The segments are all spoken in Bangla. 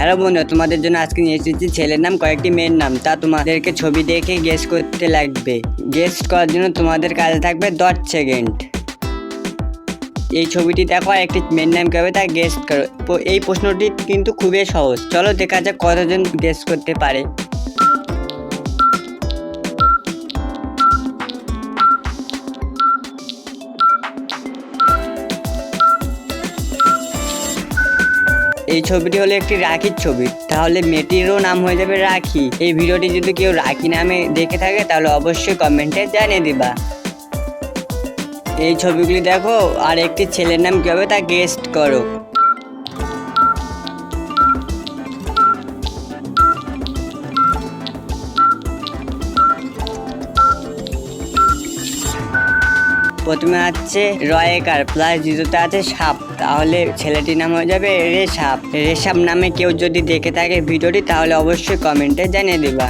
হ্যালো বন্ধু, তোমাদের জন্য আজকে নিয়ে এসেছি ছেলের নাম কয়েকটি মেয়ের নাম। তা তোমাদেরকে ছবি দেখে গেস করতে লাগবে। গেস করার জন্য তোমাদের কাছে থাকবে 10 সেকেন্ড। এই ছবিটি দেখো আর একটি মেয়ের নাম কি হবে তা গেস করো। এই প্রশ্নটি কিন্তু খুবই সহজ। চলো দেখা যাক কতজন গেস করতে পারে। এই ছবিটি হলো একটি রাখির ছবি, তাহলে মেয়েটিরও নাম হয়ে যাবে রাখি। এই ভিডিওটি যদি কেউ রাখি নামে দেখে থাকে তাহলে অবশ্যই কমেন্টে জানিয়ে দিবা। এই ছবিগুলি দেখো আর একটি ছেলের নাম কি হবে তা গেস করো। প্রথমে আছে রয়েকার প্লাস দ্বিতীয়তে আছে সাপ, তাহলে ছেলেটির নাম হয়ে যাবে রেশাপ। রেশাপ নামে কেউ যদি দেখে থাকে ভিডিওটি তাহলে অবশ্যই কমেন্টে জানিয়ে দিবা।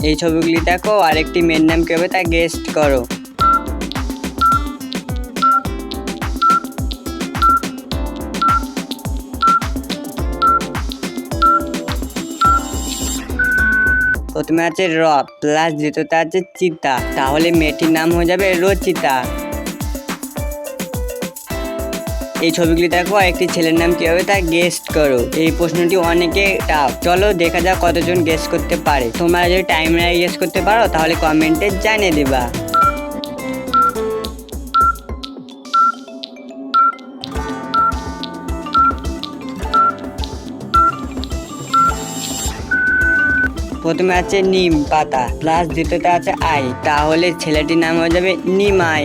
এই ছবিগুলি দেখো আর একটি মেয়ের নাম কি হবে তা গেস করো। প্রথমে আছে র প্লাস দ্বিতীয়তে আছে চিতা, তাহলে মেয়েটির নাম হয়ে যাবে রচিতা। এই ছবিগুলি দেখো আর একটি ছেলের নাম কি হবে তা গেস করো। এই প্রশ্নটি অনেকে টাফ, চলো দেখা যাক কতজন গেস করতে পারে। তোমরা যদি টাইম লাগে গেস করতে পারো তাহলে কমেন্টে জানিয়ে দিবা। প্রথমে আছে নিম পাতা প্লাস দ্বিতীয়তে আছে আই, তাহলে ছেলেটির নাম হয়ে যাবে নিমাই।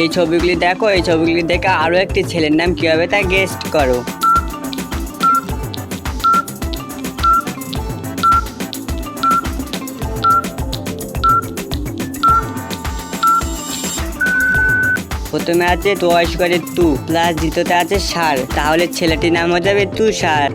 এই ছবিগুলি দেখো, এই ছবিগুলি দেখে আরো একটি ছেলের নাম কি হবে তা গেস করো। প্রথমে আছে তোয়াস্করে তু প্লাস দ্বিতীয়তে আছে সার, তাহলে ছেলেটির নাম হয়ে যাবে তুষার।